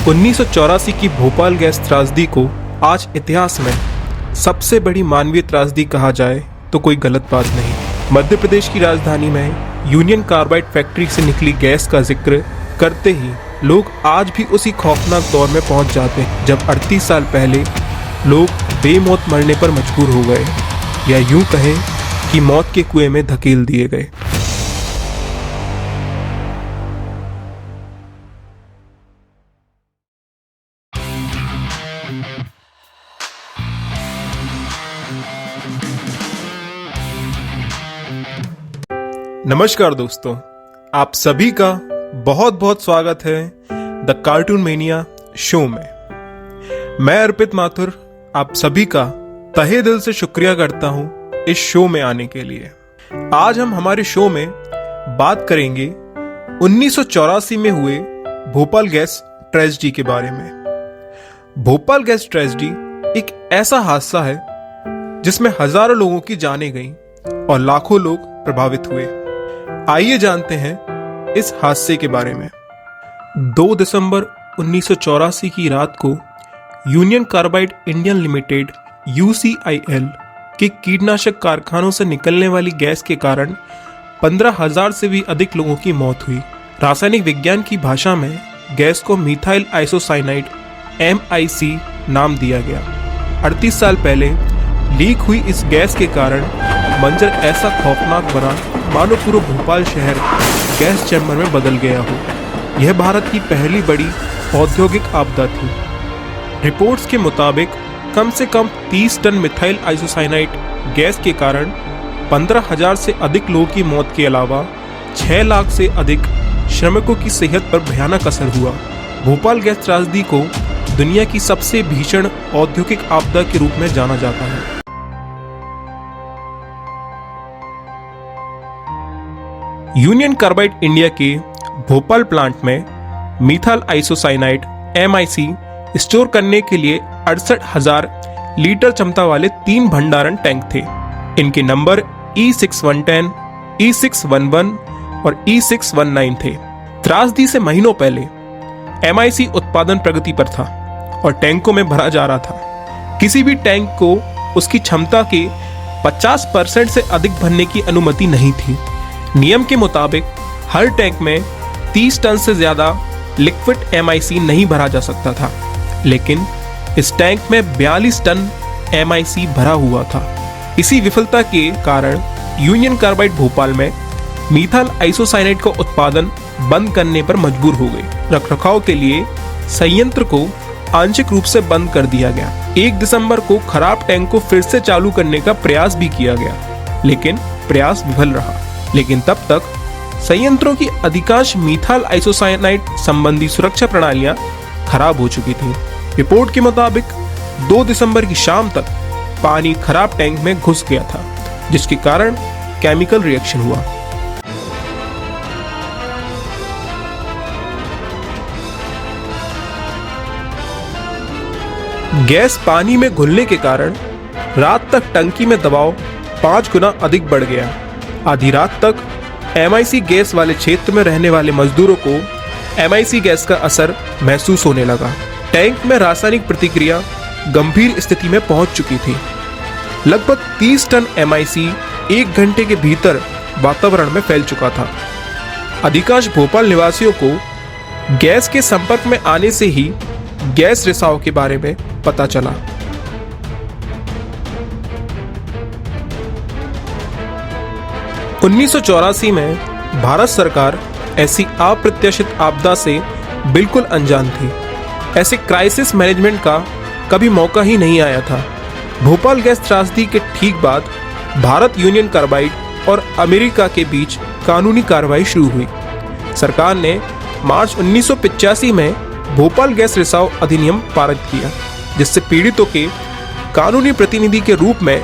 1984 की भोपाल गैस त्रासदी को आज इतिहास में सबसे बड़ी मानवीय त्रासदी कहा जाए तो कोई गलत बात नहीं। मध्य प्रदेश की राजधानी में यूनियन कार्बाइड फैक्ट्री से निकली गैस का जिक्र करते ही लोग आज भी उसी खौफनाक दौर में पहुंच जाते हैं जब 38 साल पहले लोग बेमौत मरने पर मजबूर हो गए, या यूं कहें कि मौत के कुएं में धकेल दिए गए। नमस्कार दोस्तों, आप सभी का बहुत बहुत स्वागत है द कार्टून मेनिया शो में। मैं अर्पित माथुर आप सभी का तहे दिल से शुक्रिया करता हूं इस शो में आने के लिए। आज हम हमारे शो में बात करेंगे 1984 में हुए भोपाल गैस ट्रेजेडी के बारे में। भोपाल गैस ट्रेजेडी एक ऐसा हादसा है जिसमें हजारों लोगों की जानें गईं और लाखों लोग प्रभावित हुए। आइए जानते हैं इस हादसे के बारे में। 2 दिसंबर 1984 की रात को union carbide Indian limited UCIL के कीटनाशक कारखानों से निकलने वाली गैस के कारण 15,000 से भी अधिक लोगों की मौत हुई। रासायनिक विज्ञान की भाषा में गैस को मिथाइल आइसोसाइनाइड MIC नाम दिया गया। 38 साल पहले लीक हुई इस गैस के कारण मंजर ऐसा खौफनाक बना मानो पूरा भोपाल शहर गैस चैम्बर में बदल गया हो। यह भारत की पहली बड़ी औद्योगिक आपदा थी। रिपोर्ट्स के मुताबिक कम से कम 30 टन मिथाइल आइसोसाइनाइड गैस के कारण 15,000 से अधिक लोगों की मौत के अलावा 6 लाख से अधिक श्रमिकों की सेहत पर भयानक असर हुआ। भोपाल गैस त्रासदी को दुनिया की सबसे भीषण औद्योगिक आपदा के रूप में जाना जाता है। यूनियन कार्बाइड इंडिया के भोपाल प्लांट में मिथाइल आइसोसाइनाइड MIC स्टोर करने के लिए 68,000 लीटर क्षमता वाले 3 भंडारण टैंक थे। इनके नंबर E6110, E611 और E619 थे। त्रासदी से महीनों पहले MIC उत्पादन प्रगति पर था और टैंकों में भरा जा रहा था। किसी भी टैंक को उसकी क्षमता के 50% से अधिक भरने की अनुमति नहीं थी। नियम के मुताबिक हर टैंक में 30 टन से ज्यादा लिक्विड MIC नहीं भरा जा सकता था, लेकिन इस टैंक में 42 टन MIC भरा हुआ था। इसी विफलता के कारण यूनियन कार्बाइड भोपाल में मिथाइल आइसोसाइनाइड का उत्पादन बंद करने पर मजबूर हो गई। रखरखाव के लिए संयंत्र को आंशिक रूप से बंद कर दिया गया। 1 दिसंबर को खराब टैंक को फिर से चालू करने का प्रयास भी किया गया, लेकिन प्रयास विफल रहा। लेकिन तब तक संयंत्रों की अधिकांश मिथाइल आइसोसाइनाइड संबंधी सुरक्षा प्रणालियां खराब हो चुकी थीं। रिपोर्ट के मुताबिक 2 दिसंबर की शाम तक पानी खराब टैंक में घुस गया था, जिसके कारण केमिकल रिएक्शन हुआ। गैस पानी में घुलने के कारण रात तक टंकी में दबाव 5 गुना अधिक बढ़ गया। आधी रात तक MIC गैस वाले क्षेत्र में रहने वाले मजदूरों को MIC गैस का असर महसूस होने लगा। टैंक में रासायनिक प्रतिक्रिया गंभीर स्थिति में पहुंच चुकी थी। लगभग 30 टन MIC 1 घंटे के भीतर वातावरण में फैल चुका था। अधिकांश भोपाल निवासियों को गैस के संपर्क में आने से ही गैस रिसाव के बारे में पता चला। उन्नीस में भारत सरकार ऐसी अप्रत्याशित आपदा से बिल्कुल अनजान थी। ऐसे क्राइसिस मैनेजमेंट का कभी मौका ही नहीं आया था। भोपाल गैस त्रासदी के ठीक बाद भारत यूनियन कार्बाइड और अमेरिका के बीच कानूनी कार्रवाई शुरू हुई। सरकार ने मार्च 1985 में भोपाल गैस रिसाव अधिनियम पारित किया, जिससे पीड़ितों के कानूनी प्रतिनिधि के रूप में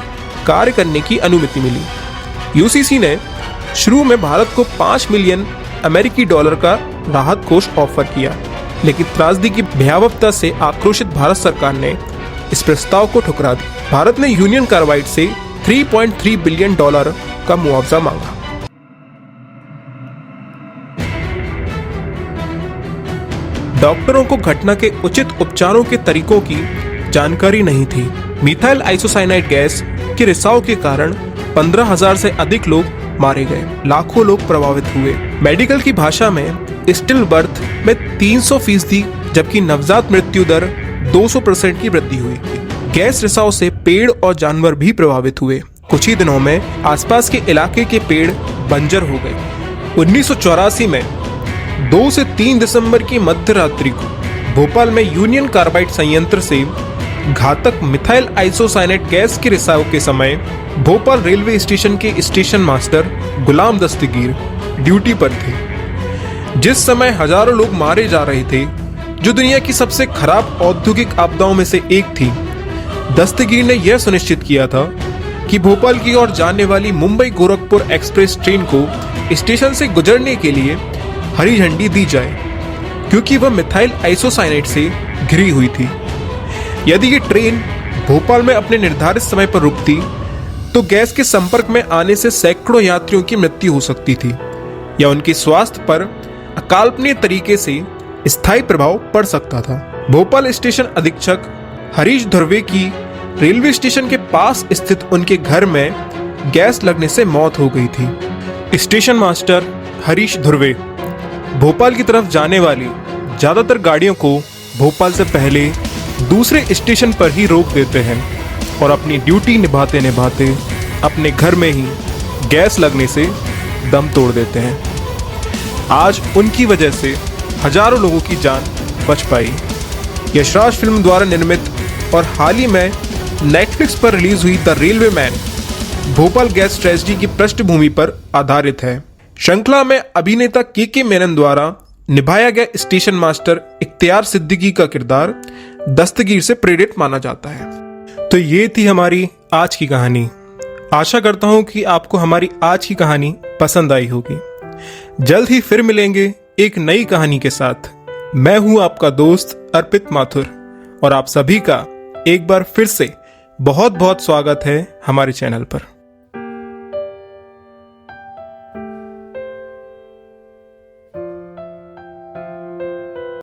कार्य करने की अनुमति मिली। UCC ने शुरू में भारत को $5 मिलियन अमेरिकी का राहत कोष ऑफर किया, लेकिन त्रासदी की भयावहता से आक्रोशित भारत सरकार ने इस प्रस्ताव को ठुकरा दिया। भारत ने यूनियन कार्बाइड से $3.3 बिलियन का मुआवजा मांगा। डॉक्टरों को घटना के उचित उपचारों के तरीकों की जानकारी नहीं थी। मिथाइल आइसोसाइनाइड गैस के रिसाव के कारण 15,000 से अधिक लोग मारे गए, लाखों लोग प्रभावित हुए। मेडिकल की भाषा में स्टिल बर्थ में 300%, जबकि नवजात मृत्यु दर 200% की वृद्धि हुई। गैस रिसाव से पेड़ और जानवर भी प्रभावित हुए। कुछ ही दिनों में आसपास के इलाके के पेड़ बंजर हो गए। 1984 में 2 से 3 दिसंबर की मध्य रात्रि को भोपाल में यूनियन कार्बाइड संयंत्र से घातक मिथाइल आइसोसाइनेट गैस के रिसाव के समय भोपाल रेलवे स्टेशन के स्टेशन मास्टर गुलाम दस्तगीर ड्यूटी पर थे। जिस समय हजारों लोग मारे जा रहे थे, जो दुनिया की सबसे खराब औद्योगिक आपदाओं में से एक थी, दस्तगीर ने यह सुनिश्चित किया था कि भोपाल की ओर जाने वाली मुंबई गोरखपुर एक्सप्रेस ट्रेन को स्टेशन से गुजरने के लिए हरी झंडी दी जाए, क्योंकि वह मिथाइल आइसोसाइनेट से घिरी हुई थी। यदि ये ट्रेन भोपाल में अपने निर्धारित समय पर रुकती तो गैस के संपर्क में आने से सैकड़ों यात्रियों की मृत्यु हो सकती थी या उनके स्वास्थ्य पर अकाल्पनीय तरीके से स्थायी प्रभाव पड़ सकता था। भोपाल स्टेशन अधीक्षक हरीश धुर्वे की रेलवे स्टेशन के पास स्थित उनके घर में गैस लगने से मौत हो गई थी। स्टेशन मास्टर हरीश धुर्वे भोपाल की तरफ जाने वाली ज्यादातर गाड़ियों को भोपाल से पहले दूसरे स्टेशन पर ही रोक देते हैं और अपनी ड्यूटी निभाते निभाते अपने घर में ही गैस लगने से दम तोड़ देते हैं। आज उनकी वजह से हजारों लोगों की जान बच पाई। यशराज फिल्म द्वारा निर्मित और हाल ही में नेटफ्लिक्स पर रिलीज हुई the railway man Bhopal gas tragedy की पृष्ठभूमि पर आधारित है। श्रृंखला में अभिनेता के मेनन द्वारा निभाया गया स्टेशन मास्टर इख्तियार सिद्दीकी का किरदार दस्तगीर से प्रेरित माना जाता है। तो ये थी हमारी आज की कहानी। आशा करता हूं कि आपको हमारी आज की कहानी पसंद आई होगी। जल्द ही फिर मिलेंगे एक नई कहानी के साथ। मैं हूं आपका दोस्त अर्पित माथुर और आप सभी का एक बार फिर से बहुत बहुत स्वागत है हमारे चैनल पर।